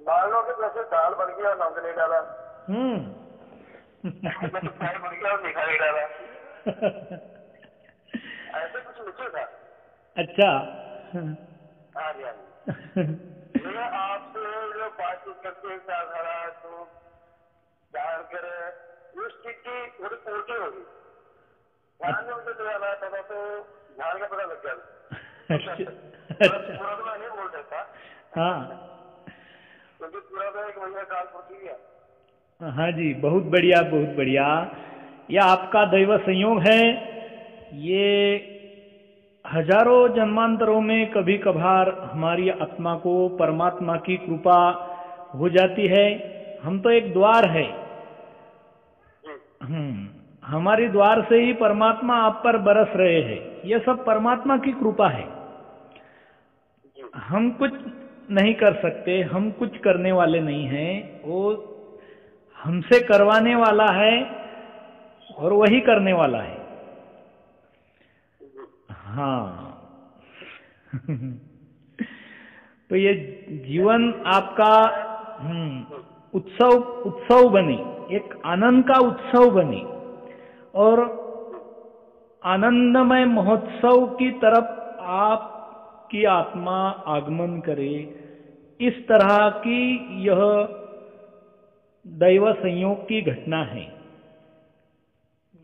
मान लो कि जैसे दाल बन गया और नमक नहीं डाला, जैसे चाय बन गया और मीठा नहीं डाला, ऐसे कुछ नीचे था। अच्छा। हाँ जी, हाँ जी। मैं आपसे जो बातचीत करके विचारधारा तो जानकर उस चीज की थोड़ी पूर्ति होगी। ध्यान में मुझे ले आना था तो ध्यान का पता लग गया कुछ हद अच्छा। तक। अच्छा। पूरा तो मैं नहीं बोल सकता हाँ। क्योंकि पूरा तो एक महीना काल पूर्ति है। हाँ जी, बहुत बढ़िया बहुत बढ़िया। यह आपका दैव संयोग है। ये हजारों जन्मांतरों में कभी कभार हमारी आत्मा को परमात्मा की कृपा हो जाती है। हम तो एक द्वार है। जी हमारी द्वार से ही परमात्मा आप पर बरस रहे हैं। यह सब परमात्मा की कृपा है। जी हम कुछ नहीं कर सकते, हम कुछ करने वाले नहीं हैं। वो हमसे करवाने वाला है और वही करने वाला है। जी हाँ। तो ये जीवन आपका जी उत्सव उत्सव बने, एक आनंद का उत्सव बने और जी आनंदमय महोत्सव की तरफ आपकी आत्मा आगमन करे। इस तरह की यह दैव संयोग की घटना है।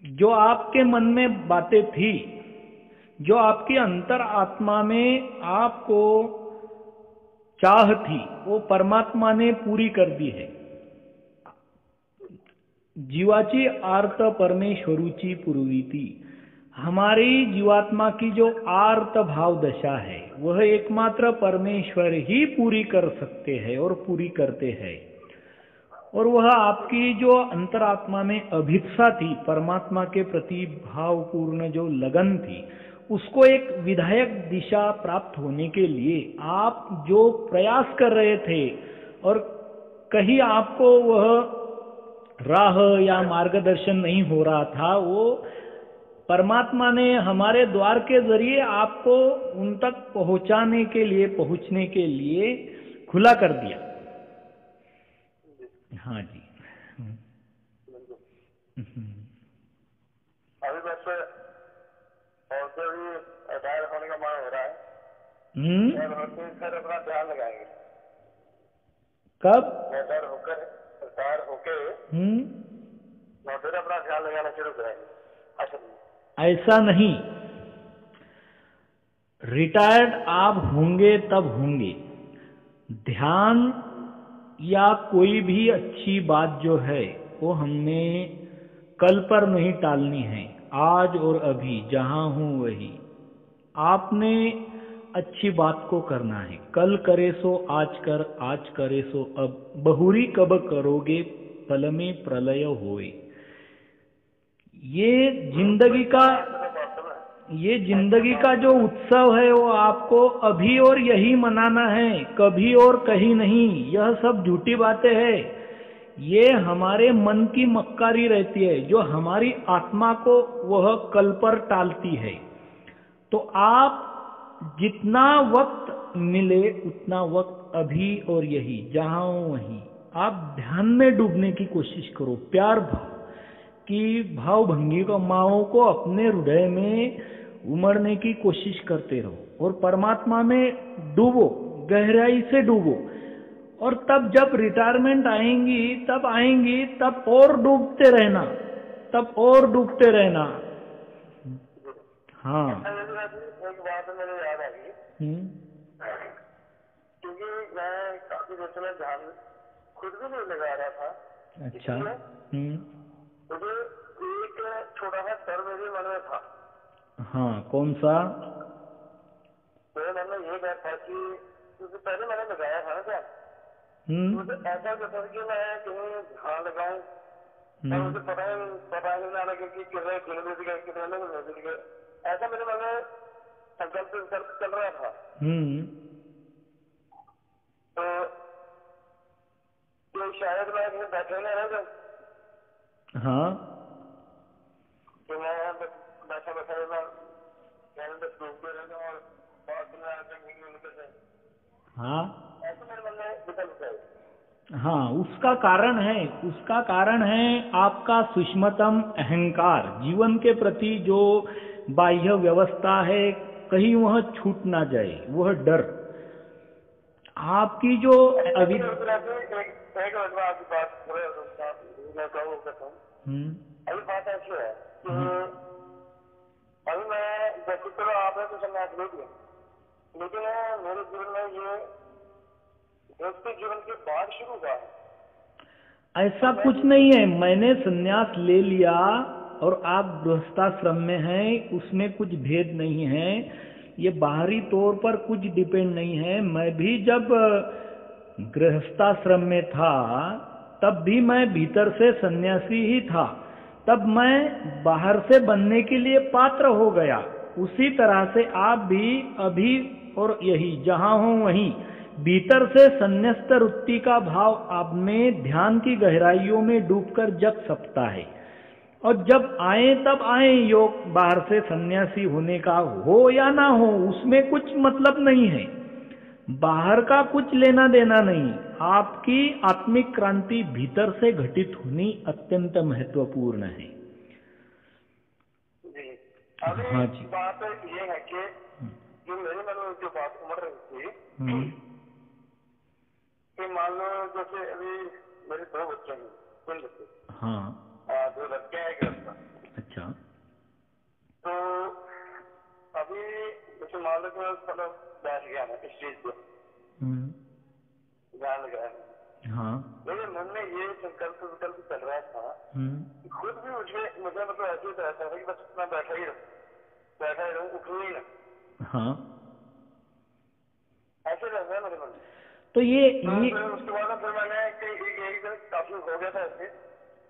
जो आपके मन में बातें थी, जो आपकी अंतर आत्मा में आपको चाह थी, वो परमात्मा ने पूरी कर दी है। जीवाची आर्त परमेश्वरूची पुरवीति। हमारी जीवात्मा की जो आर्त भाव दशा है वह एकमात्र परमेश्वर ही पूरी कर सकते हैं और पूरी करते हैं। और वह आपकी जो अंतरात्मा में अभिप्सा थी, परमात्मा के प्रति भावपूर्ण जो लगन थी, उसको एक विधायक दिशा प्राप्त होने के लिए आप जो प्रयास कर रहे थे और कहीं आपको वह राह या मार्गदर्शन नहीं हो रहा था, वो परमात्मा ने हमारे द्वार के जरिए आपको उन तक पहुंचाने के लिए, पहुंचने के लिए खुला कर दिया। जी हाँ जी। बिल्कुल। हम्म। अभी बस और से भी रिटायर होने का मन हो रहा है हम्म। और होते फिर अपना ध्यान लगाएंगे। कब? रिटायर होके हम्म। मैं फिर अपना ध्यान लगाना शुरू करेंगे असल में। ऐसा नहीं, रिटायर्ड आप होंगे तब होंगे। ध्यान या कोई भी अच्छी बात जो है वो हमने कल पर नहीं टालनी है। आज और अभी जहां हूं वही आपने अच्छी बात को करना है। कल करे सो आज कर, आज करे सो अब, बहुरी कब करोगे, पल में प्रलय होए। ये जिंदगी का ऐसे तो वास्तव में ये ऐसे जिंदगी का वास्तव जो में उत्सव है वो आपको अभी और यही मनाना है, कभी और कहीं नहीं। यह सब झूठी बातें हैं। ये हमारे मन की मक्कारी रहती है जो हमारी आत्मा को वह कल पर टालती है। तो आप जितना वक्त मिले उतना वक्त अभी और यही जहां हो वहीं आप ध्यान में डूबने की कोशिश करो। प्यार भाव की भाव भंगिमाओं को अपने हृदय में उमड़ने की कोशिश करते रहो और परमात्मा में डूबो, गहराई से डूबो। और तब जब रिटायरमेंट आएंगी तब और डूबते रहना, तब और डूबते रहना। हाँ। अच्छा यदि जी एक बात मेरे याद आ गई हम्म। क्योंकि मैं काफी देर से मैं ध्यान खुद भी नहीं लगा रहा था अच्छा। इसलिए हम्म। मुझे एक छोटा सा डर मेरे मन में था। हाँ, कौन सा? मेरे मन में ये डर था कि क्योंकि पहले मैंने लगाया था ना ध्यान, तो हम्म। मुझे ऐसा लगता था कि मैं कहीं ध्यान लगाऊं और हम्म। मुझे पता ही नहीं जाना कि कितने दिन बीत गए, कितने महीने बीत गए। ऐसा मेरे मन में संकल्प विकल्प चल रहा था। हम्म। तो ये शायद मैं कहीं बैठे ना रह जाऊं हाँ। कि मैं बस बैठा बैठा मैं ध्यान बस डूबते रह जाऊं और बहुत दिन में आकर निकल जाए। हाँ। ऐसे मेरे मन में विकल्प है। हाँ, उसका कारण है आपका सूक्ष्मतम अहंकार। जीवन के प्रति जो बाह्य व्यवस्था है, कहीं वह छूट ना जाए, वह डर। आपकी जो ऐसे अभी एक मिनट में आपकी बात मैं कहूँ। हम्म अभी बात ऐसी है कि हम्म, अभी मैं जैसे चलो आपने तो संन्यास ले लिया, लेकिन मेरे जीवन में ये गृहस्थी जीवन के बाद शुरू हुआ है। ऐसा तो मैं कुछ नहीं है। मैंने संन्यास ले लिया और आप गृहस्थाश्रम में हैं, उसमें कुछ भेद नहीं है। ये बाहरी तौर पर कुछ डिपेंड नहीं है। मैं भी जब गृहस्थाश्रम में था, तब भी मैं भीतर से सन्यासी ही था। तब मैं बाहर से बनने के लिए पात्र हो गया। उसी तरह से आप भी अभी और यही जहां हो वहीं भीतर से संन्यस्त वृत्ति का भाव आप में ध्यान की गहराइयों में डूबकर जग सकता है। और जब आए तब आए, योग बाहर से सन्यासी होने का हो या ना हो, उसमें कुछ मतलब नहीं है। बाहर का कुछ लेना देना नहीं। आपकी आत्मिक क्रांति भीतर से घटित होनी अत्यंत महत्वपूर्ण है। जी अभी हाँ जी। बात ये है कि जो मेरे मन में जो बात उमड़ रही थी हम्म कि मान लो जैसे अभी मेरे 2 बच्चे हैं, 3 बच्चे, हाँ। 2 लड़के हैं, एक लड़का। अच्छा। तो अभी जैसे मान लो कि मैं मतलब बैठ गया मैं स्टेज पे, हम्म ध्यान लगाया मैंने, हाँ। मेरे मन में ये संकल्प विकल्प चल रहा था हम्म कि खुद भी मुझे मतलब ऐसे ही रहता था कि बस मैं बैठा ही रहूं, उठूं ही ना, हाँ। ऐसे रहता है मेरे मन में। तो ये तो फिर उसके बाद फिर मैंने एक दिन काफी हो गया था ऐसे,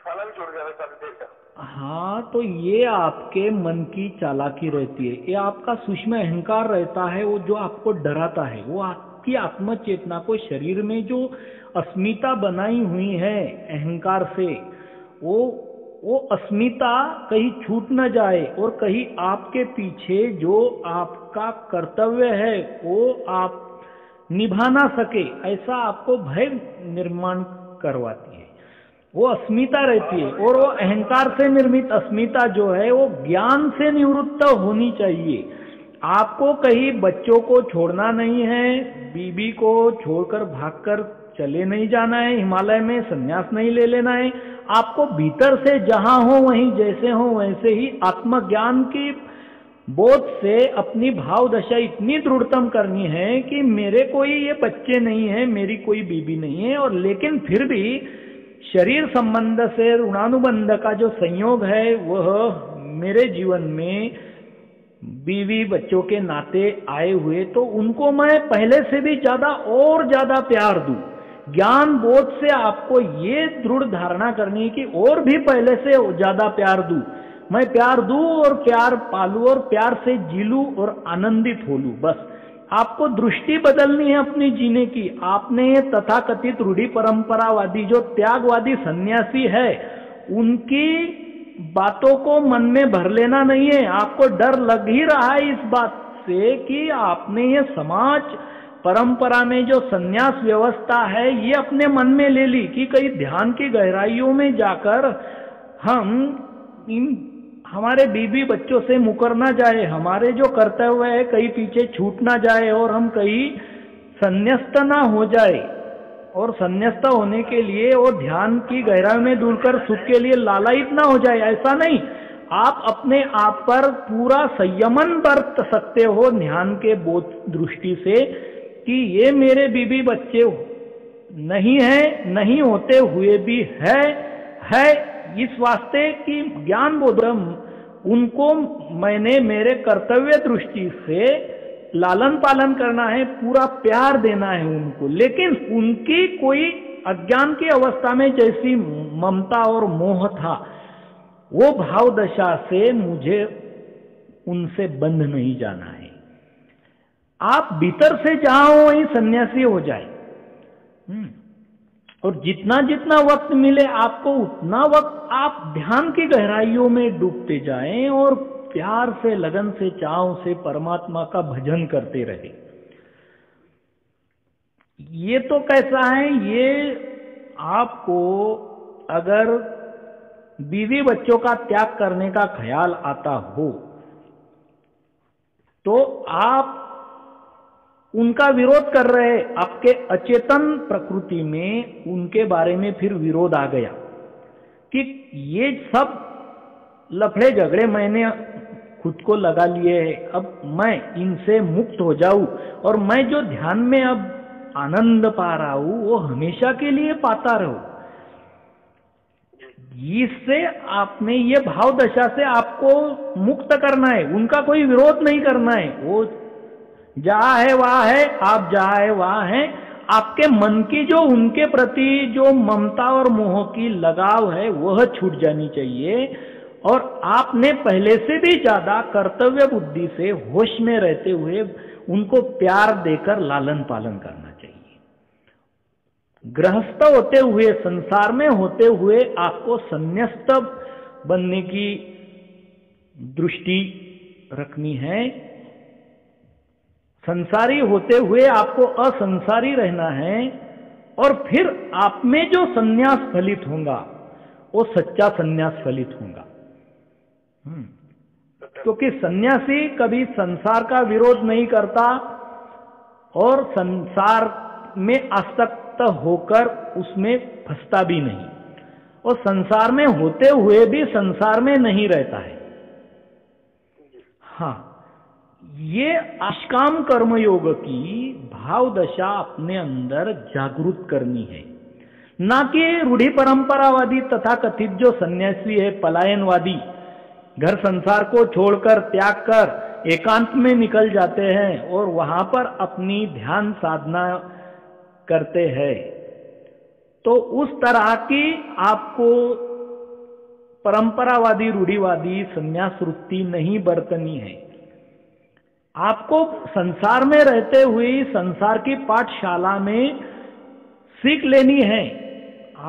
खाना भी छोड़ गया था काफी देर का। हाँ, तो ये आपके मन की चालाकी रहती है। ये आपका सूक्ष्म अहंकार रहता है, वो जो आपको डराता है। वो आपकी आत्म चेतना को, शरीर में जो अस्मिता बनाई हुई है अहंकार से, वो अस्मिता कहीं छूट न जाए और कहीं आपके पीछे जो आपका कर्तव्य है वो आप निभा ना सके, ऐसा आपको भय निर्माण करवाती है। वो अस्मिता हाँ रहती है। वही और वो बात है मतलब अहंकार से निर्मित अस्मिता जो है, वो ज्ञान से निवृत्त होनी चाहिए। आपको कहीं बच्चों को छोड़ना नहीं है, बीबी को छोड़कर भागकर चले नहीं जाना है, हिमालय में संन्यास नहीं ले लेना है। आपको भीतर से जहां हो वहीं, जैसे हो वैसे ही आत्मज्ञान की बोध से अपनी भाव दशा इतनी दृढ़तम करनी है कि मेरे कोई ये बच्चे नहीं है, मेरी कोई बीबी नहीं है, और लेकिन फिर भी शरीर संबंध से ऋणानुबंध का जो संयोग है, वह मेरे जीवन में बीवी बच्चों के नाते आए हुए, तो उनको मैं पहले से भी ज्यादा और ज्यादा प्यार दूं। ज्ञान बोध से आपको ये दृढ़ धारणा करनी है कि और भी पहले से ज्यादा प्यार दूं। मैं प्यार दूं और प्यार पालूं और प्यार से जी लूं और आनंदित हो लूं। बस आपको दृष्टि बदलनी है अपनी जीने की। आपने ये तथाकथित रूढ़ी परंपरावादी जो त्यागवादी सन्यासी है, उनकी बातों को मन में भर लेना नहीं है। आपको डर लग ही रहा है इस बात से कि आपने ये समाज परंपरा में जो सन्यास व्यवस्था है, ये अपने मन में ले ली कि कहीं ध्यान की गहराइयों में जाकर हम इन हमारे बीबी बच्चों से मुकर ना जाए, हमारे जो कर्तव्य है कहीं पीछे छूट ना जाए और हम कहीं संन्यस्त ना हो जाए। और संन्यस्त होने के लिए वो ध्यान की गहराई में डूबकर सुख के लिए लालायित ना हो जाए, ऐसा नहीं। आप अपने आप पर पूरा संयमन बरत सकते हो ध्यान के बोध दृष्टि से कि ये मेरे बीबी बच्चे नहीं है, नहीं होते हुए भी है इस वास्ते कि ज्ञान बोधम उनको मैंने मेरे कर्तव्य दृष्टि से लालन पालन करना है, पूरा प्यार देना है उनको। लेकिन उनकी कोई अज्ञान की अवस्था में जैसी ममता और मोह था, वो भाव दशा से मुझे उनसे बंध नहीं जाना है। आप भीतर से जहां हो वहीं सन्यासी हो जाए। और जितना जितना वक्त मिले आपको, उतना वक्त आप ध्यान की गहराइयों में डूबते जाएं और प्यार से, लगन से, चाव से परमात्मा का भजन करते रहे। ये तो कैसा है, ये आपको अगर बीवी बच्चों का त्याग करने का ख्याल आता हो तो आप उनका विरोध कर रहे, आपके अचेतन प्रकृति में उनके बारे में फिर विरोध आ गया कि ये सब लफड़े झगड़े मैंने खुद को लगा लिए हैं, अब मैं इनसे मुक्त हो जाऊं और मैं जो ध्यान में अब आनंद पा रहा हूं वो हमेशा के लिए पाता रहूं। इससे आपने ये भाव दशा से आपको मुक्त करना है, उनका कोई विरोध नहीं करना है। वो जहां है वहां है, आप जहां है वहां है। आपके मन की जो उनके प्रति जो ममता और मोह की लगाव है वह छूट जानी चाहिए और आपने पहले से भी ज्यादा कर्तव्य बुद्धि से होश में रहते हुए उनको प्यार देकर लालन पालन करना चाहिए। गृहस्थ होते हुए, संसार में होते हुए आपको संन्यस्त बनने की दृष्टि रखनी है। संसारी होते हुए आपको असंसारी रहना है और फिर आप में जो संन्यास फलित होगा वो सच्चा संन्यास फलित होगा। क्योंकि सन्यासी कभी संसार का विरोध नहीं करता और संसार में आसक्त होकर उसमें फंसता भी नहीं और संसार में होते हुए भी संसार में नहीं रहता है। हाँ, ये आष्काम कर्मयोग की भाव दशा अपने अंदर जागृत करनी है, ना कि रूढ़ी परंपरावादी तथा कथित जो सन्यासी है, पलायनवादी, घर संसार को छोड़कर त्याग कर एकांत में निकल जाते हैं और वहां पर अपनी ध्यान साधना करते हैं। तो उस तरह की आपको परंपरावादी रूढ़िवादी संन्यास वृत्ति नहीं बरतनी है। आपको संसार में रहते हुए संसार की पाठशाला में सीख लेनी है।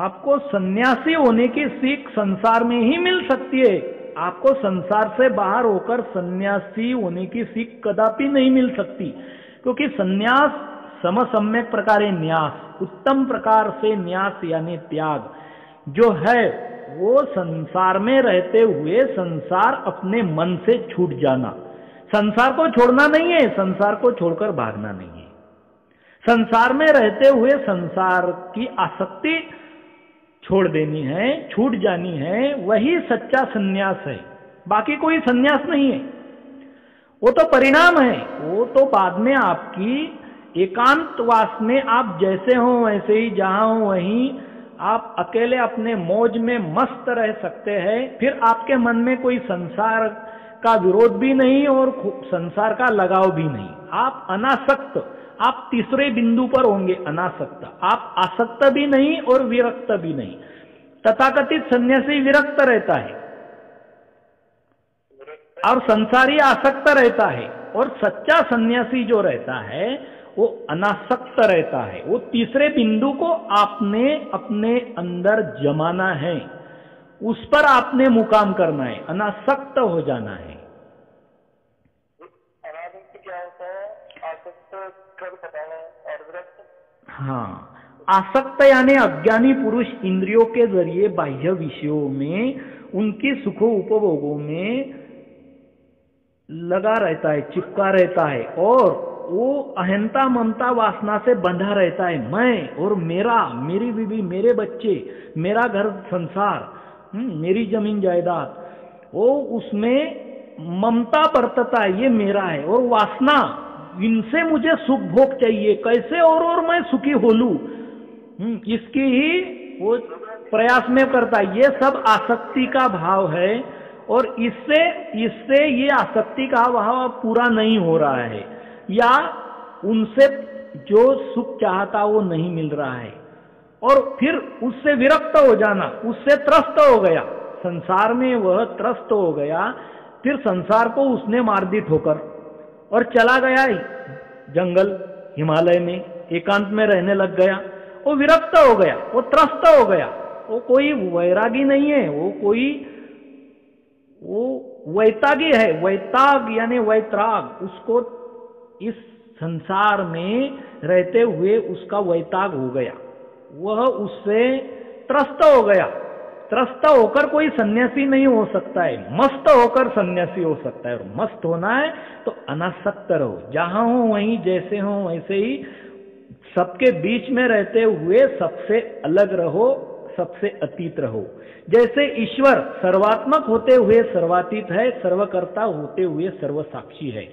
आपको सन्यासी होने की सीख संसार में ही मिल सकती है। आपको संसार से बाहर होकर सन्यासी होने की सीख कदापि नहीं मिल सकती, क्योंकि सन्यास समसम्यक प्रकारे न्यास, उत्तम प्रकार से न्यास यानी त्याग जो है वो संसार में रहते हुए संसार अपने मन से छूट जाना। संसार को छोड़ना नहीं है, संसार को छोड़कर भागना नहीं है। संसार में रहते हुए संसार की आसक्ति छोड़ देनी है, छूट जानी है, वही सच्चा सन्यास है। बाकी कोई सन्यास नहीं है, वो तो परिणाम है। वो तो बाद में आपकी एकांतवास में आप जैसे हो वैसे ही, जहां हो वहीं आप अकेले अपने मौज में मस्त रह सकते हैं। फिर आपके मन में कोई संसार का विरोध भी नहीं और संसार का लगाव भी नहीं। आप अनासक्त, आप तीसरे बिंदु पर होंगे, अनासक्त। आप आसक्त भी नहीं और विरक्त भी नहीं। तथाकथित सन्यासी विरक्त रहता है और संसारी आसक्त रहता है और सच्चा सन्यासी जो रहता है वो अनासक्त रहता है। वो तीसरे बिंदु को आपने अपने अंदर जमाना है, उस पर आपने मुकाम करना है, अनासक्त हो जाना है। अनासक्त क्या होता है? आसक्त कर बताना और विरक्त? हाँ, आसक्त यानी अज्ञानी पुरुष इंद्रियों के जरिए बाह्य विषयों में, उनकी सुखों उपभोगों में लगा रहता है, चिपका रहता है और वो अहंता ममता वासना से बंधा रहता है। मैं और मेरा, मेरी बीवी, मेरे बच्चे, मेरा घर संसार, मेरी जमीन जायदाद, वो उसमें ममता बरतता है, ये मेरा है। और वासना, इनसे मुझे सुख भोग चाहिए, कैसे और मैं सुखी हो लूं, इसकी ही वो प्रयास में करता है। ये सब आसक्ति का भाव है और इससे ये आसक्ति का भाव पूरा नहीं हो रहा है या उनसे जो सुख चाहता वो नहीं मिल रहा है और फिर उससे विरक्त हो जाना, उससे त्रस्त हो गया, संसार में वह त्रस्त हो गया। फिर संसार को उसने मार दी ठोकर और चला गया जंगल हिमालय में, एकांत में रहने लग गया। वो विरक्त हो गया, वो त्रस्त हो गया। वो कोई वैरागी नहीं है, वो वैतागी है। वैताग यानी वैत्राग, उसको इस संसार में रहते हुए उसका वैताग हो गया, वह उससे त्रस्त हो गया। त्रस्त होकर कोई सन्यासी नहीं हो सकता है, मस्त होकर सन्यासी हो सकता है। और मस्त होना है तो अनासक्त रहो, जहां हो वहीं, जैसे हो वैसे ही, सबके बीच में रहते हुए सबसे अलग रहो, सबसे अतीत रहो। जैसे ईश्वर सर्वात्मक होते हुए सर्वातीत है, सर्वकर्ता होते हुए सर्वसाक्षी है,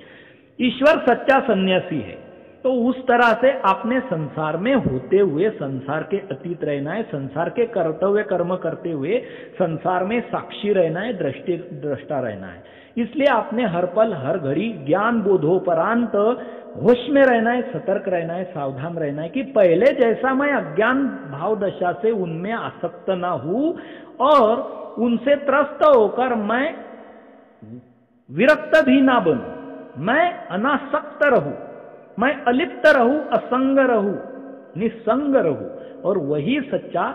ईश्वर सच्चा सन्यासी है। तो उस तरह से आपने संसार में होते हुए संसार के अतीत रहना है, संसार के कर्तव्य कर्म करते हुए संसार में साक्षी रहना है, दृष्टा रहना है। इसलिए आपने हर पल हर घड़ी ज्ञान बोधोपरांत होश में रहना है, सतर्क रहना है, सावधान रहना है कि पहले जैसा मैं अज्ञान भाव दशा से उनमें आसक्त ना हूं और उनसे त्रस्त होकर मैं विरक्त भी ना बनूं, मैं अनासक्त रहूं, मैं अलिप्त रहूं, असंग रहूं, निसंग रहूं। और वही सच्चा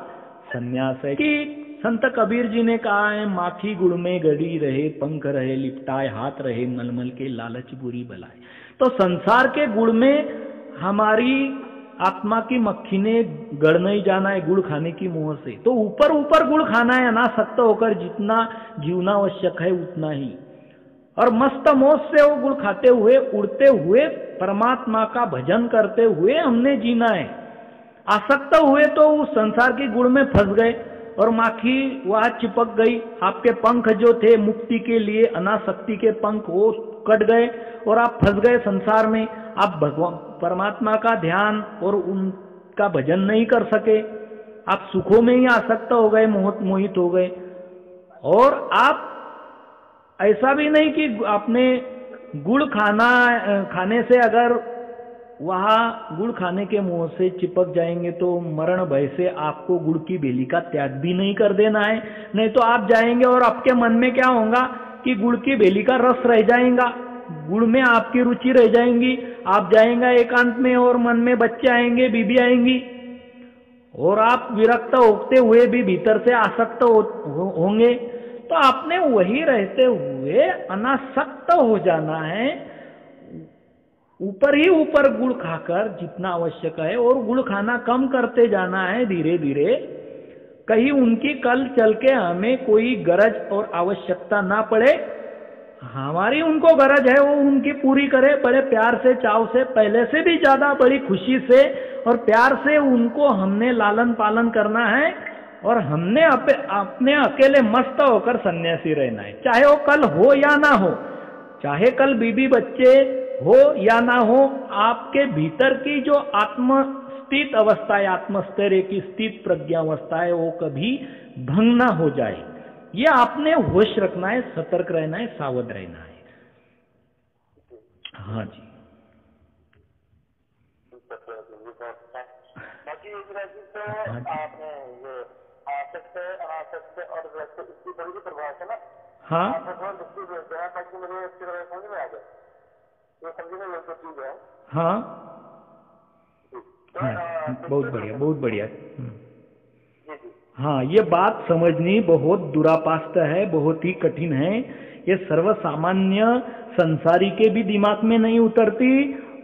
सन्यास है कि संत कबीर जी ने कहा है, माखी गुड़ में गड़ी रहे, पंख रहे लिपटाए, हाथ रहे मलमल के, लालच बुरी बलाए। तो संसार के गुड़ में हमारी आत्मा की मक्खी ने गड़ नहीं जाना है गुड़ खाने की मुंह से। तो ऊपर ऊपर गुड़ खाना है, अनासक्त होकर जितना जीवना आवश्यक है उतना ही। और मस्त मोज से वो गुड़ खाते हुए, उड़ते हुए, परमात्मा का भजन करते हुए हमने जीना है। आसक्त हुए तो उस संसार की गुड़ में फंस गए और माखी वहां चिपक गई। आपके पंख जो थे मुक्ति के लिए, अनासक्ति के पंख, वो कट गए और आप फंस गए संसार में। आप भगवान परमात्मा का ध्यान और उनका भजन नहीं कर सके, आप सुखों में ही आसक्त हो गए, मोहित हो गए। और आप ऐसा भी नहीं कि आपने गुड़ खाने से अगर वहां गुड़ खाने के मुंह से चिपक जाएंगे तो मरण भय से आपको गुड़ की बेली का त्याग भी नहीं कर देना है। नहीं तो आप जाएंगे और आपके मन में क्या होगा कि गुड़ की बेली का रस रह जाएगा, गुड़ में आपकी रुचि रह जाएंगी। आप जाएंगे एकांत में और मन में बच्चे आएंगे, बीबी आएंगी, और आप विरक्त होते हुए भी भीतर से आसक्त होंगे। तो आपने वही रहते हुए अनासक्त हो जाना है, ऊपर ही ऊपर गुड़ खाकर जितना आवश्यक है, और गुड़ खाना कम करते जाना है धीरे धीरे। कहीं उनकी कल चल के हमें कोई गरज और आवश्यकता ना पड़े, हमारी उनको गरज है वो उनकी पूरी करे, बड़े प्यार से, चाव से, पहले से भी ज्यादा बड़ी खुशी से और प्यार से उनको हमने लालन पालन करना है। और हमने अपने अकेले मस्त होकर सन्यासी रहना है, चाहे वो कल हो या ना हो, चाहे कल बीबी बच्चे हो या ना हो। आपके भीतर की जो आत्मस्थित अवस्था है, आत्मस्थैर्य की स्थित प्रज्ञावस्था है, वो कभी भंग ना हो जाए। ये आपने होश रखना है, सतर्क रहना है, सावध रहना है। हाँ जी। बाकी तो आपने ये आसक्त, अनासक्त और विरक्त इसकी बड़ी भी प्रभाव है ना। हाँ, आप थोड़ा लिखती देते हैं ताकि मुझे अच्छी तरह समझ में आ जाए, ये समझने योग्य चीज है। हाँ, बहुत बढ़िया, बहुत बढ़िया। हाँ, ये बात समझनी बहुत दुरापास्त है, बहुत ही कठिन है। ये सर्वसामान्य संसारी के भी दिमाग में नहीं उतरती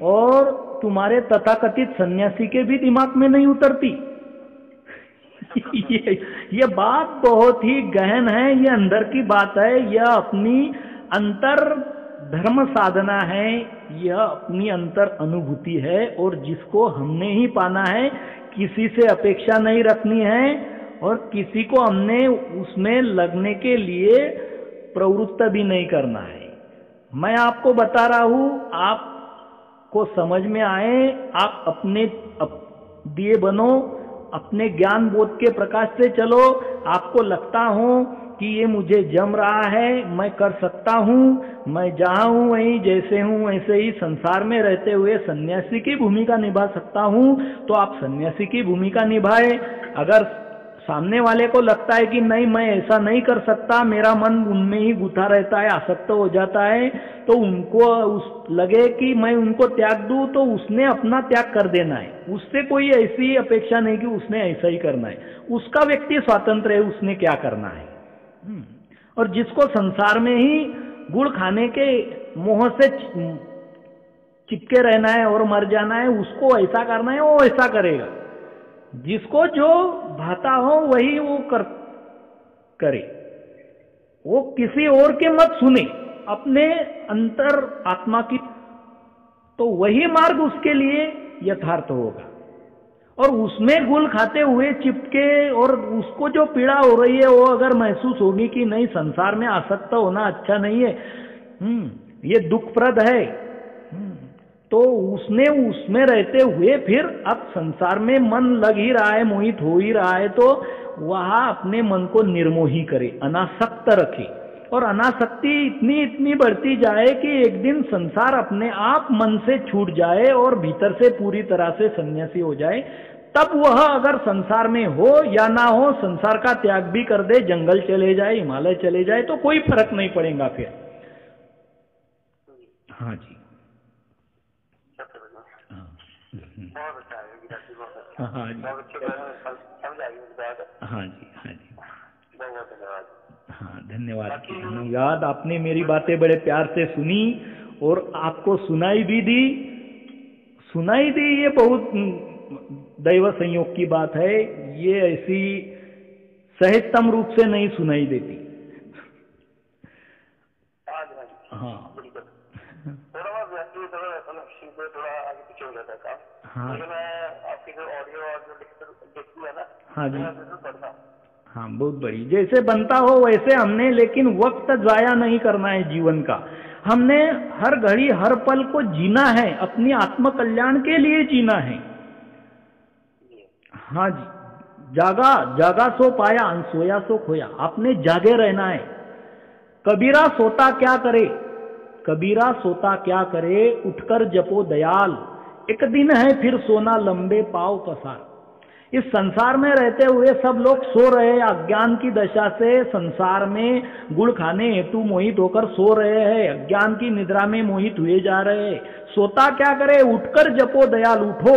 और तुम्हारे तथाकथित सन्यासी के भी दिमाग में नहीं उतरती। ये बात बहुत ही गहन है, ये अंदर की बात है, यह अपनी अंतर धर्म साधना है, यह अपनी अंतर अनुभूति है, और जिसको हमने ही पाना है। किसी से अपेक्षा नहीं रखनी है और किसी को हमने उसमें लगने के लिए प्रवृत्त भी नहीं करना है। मैं आपको बता रहा हूं, आपको समझ में आए, आप अपने दिए बनो, अपने ज्ञान बोध के प्रकाश से चलो। आपको लगता हो कि ये मुझे जम रहा है, मैं कर सकता हूँ, मैं जहाँ हूँ वहीं, जैसे हूँ वैसे ही संसार में रहते हुए सन्यासी की भूमिका निभा सकता हूँ, तो आप सन्यासी की भूमिका निभाए। अगर सामने वाले को लगता है कि नहीं, मैं ऐसा नहीं कर सकता, मेरा मन उनमें ही गुथा रहता है, आसक्त हो जाता है, तो उनको लगे कि मैं उनको त्याग दूं, तो उसने अपना त्याग कर देना है। उससे कोई ऐसी अपेक्षा नहीं कि उसने ऐसा ही करना है, उसका व्यक्ति स्वतंत्र है, उसने क्या करना है। और जिसको संसार में ही गुड़ खाने के मोह से चिपके रहना है और मर जाना है, उसको ऐसा करना है, वो ऐसा करेगा। जिसको जो भाता हो वही वो करे, वो किसी और के मत सुने, अपने अंतर आत्मा की, तो वही मार्ग उसके लिए यथार्थ होगा। और उसमें गुल खाते हुए चिपके और उसको जो पीड़ा हो रही है वो अगर महसूस होगी कि नहीं संसार में आसक्त होना अच्छा नहीं है, ये दुखप्रद है, तो उसने उसमें रहते हुए फिर अब संसार में मन लग ही रहा है, मोहित हो ही रहा है, तो वह अपने मन को निर्मोही करे, अनासक्त रखे। और अनासक्ति इतनी इतनी बढ़ती जाए कि एक दिन संसार अपने आप मन से छूट जाए और भीतर से पूरी तरह से सन्यासी हो जाए। तब वह अगर संसार में हो या ना हो, संसार का त्याग भी कर दे, जंगल चले जाए, हिमालय चले जाए, तो कोई फर्क नहीं पड़ेगा फिर। हाँ जी, बहुत अच्छा है गीता जी, बहुत अच्छा। हाँ जी, बहुत अच्छे समझ आई मुझे बात। हाँ जी, हाँ जी, बहुत बहुत धन्यवाद। हाँ धन्यवाद, धन्यवाद। आपने मेरी बातें बड़े प्यार से सुनी और आपको सुनाई भी दी, ये बहुत दैव संयोग की बात है। ये ऐसी सहजतम रूप से नहीं सुनाई देती। हाँ, बिल्कुल। थोड़ा बहुत व्यक्ति थोड़ा आगे पीछे हो जाता है काम। हाँ, लेकिन मैं आपकी जो ऑडियो और जो लिखती है ना, हाँ जी, मैं जरूर पढ़ता हूँ। हाँ बहुत बड़ी, जैसे बनता हो वैसे हमने, लेकिन वक्त जाया नहीं करना है जीवन का। हमने हर घड़ी हर पल को जीना है, अपनी आत्म कल्याण के लिए जीना है। हाँ जी, जागा जागा सो पाया, सोया सो खोया। आपने जागे रहना है। कबीरा सोता क्या करे, कबीरा सोता क्या करे, उठकर जपो दयाल, एक दिन है फिर सोना लंबे पाव पसार। इस संसार में रहते हुए सब लोग सो रहे, अज्ञान की दशा से संसार में गुड़ खाने हेतु मोहित होकर सो रहे हैं, अज्ञान की निद्रा में मोहित हुए जा रहे हैं। सोता क्या करे, उठकर जपो दयाल, उठो,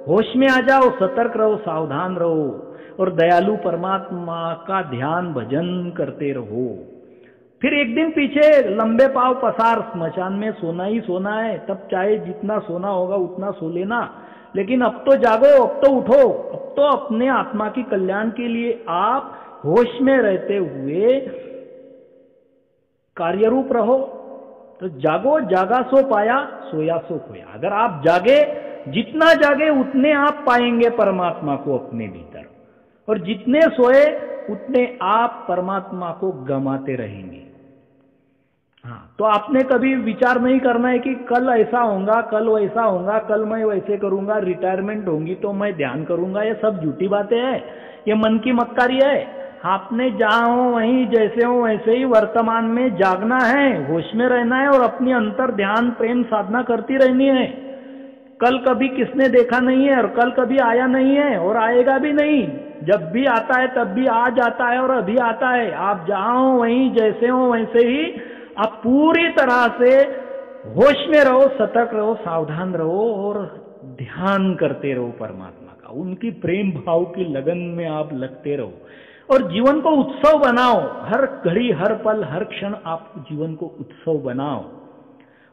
होश में आ जाओ, सतर्क रहो, सावधान रहो और दयालु परमात्मा का ध्यान भजन करते रहो। फिर एक दिन पीछे लंबे पाव पसार, स्मशान में सोना ही सोना है, तब चाहे जितना सोना होगा उतना सो लेना, लेकिन अब तो जागो, अब तो उठो, अब तो अपने आत्मा की कल्याण के लिए आप होश में रहते हुए कार्यरूप रहो। तो जागो, जागा सो पाया, सोया सो खोया। अगर आप जागे, जितना जागे उतने आप पाएंगे परमात्मा को अपने भीतर, और जितने सोए उतने आप परमात्मा को गमाते रहेंगे। हाँ, तो आपने कभी विचार नहीं करना है कि कल ऐसा होगा, कल वैसा होगा, कल मैं वैसे करूंगा, रिटायरमेंट होंगी तो मैं ध्यान करूंगा। ये सब झूठी बातें हैं, ये मन की मक्कारी है। आपने जहां हो वहीं, जैसे हो वैसे ही वर्तमान में जागना है, होश में रहना है और अपनी अंतर ध्यान प्रेम साधना करती रहनी है। कल कभी किसने देखा नहीं है और कल कभी आया नहीं है और आएगा भी नहीं। जब भी आता है तब भी आज आता है और अभी आता है। आप जहां हो वहीं, जैसे हो वैसे ही आप पूरी तरह से होश में रहो, सतर्क रहो, सावधान रहो और ध्यान करते रहो परमात्मा का। उनकी प्रेम भाव की लगन में आप लगते रहो और जीवन को उत्सव बनाओ। हर घड़ी हर पल हर क्षण आप जीवन को उत्सव बनाओ।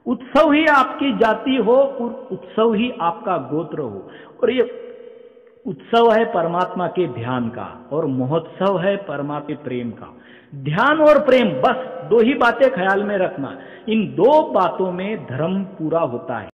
उत्सव ही आपकी जाति हो और उत्सव ही आपका गोत्र हो। और ये उत्सव है परमात्मा के ध्यान का और महोत्सव है परमात्मा के प्रेम का। ध्यान और प्रेम, बस दो ही बातें ख्याल में रखना। इन दो बातों में धर्म पूरा होता है।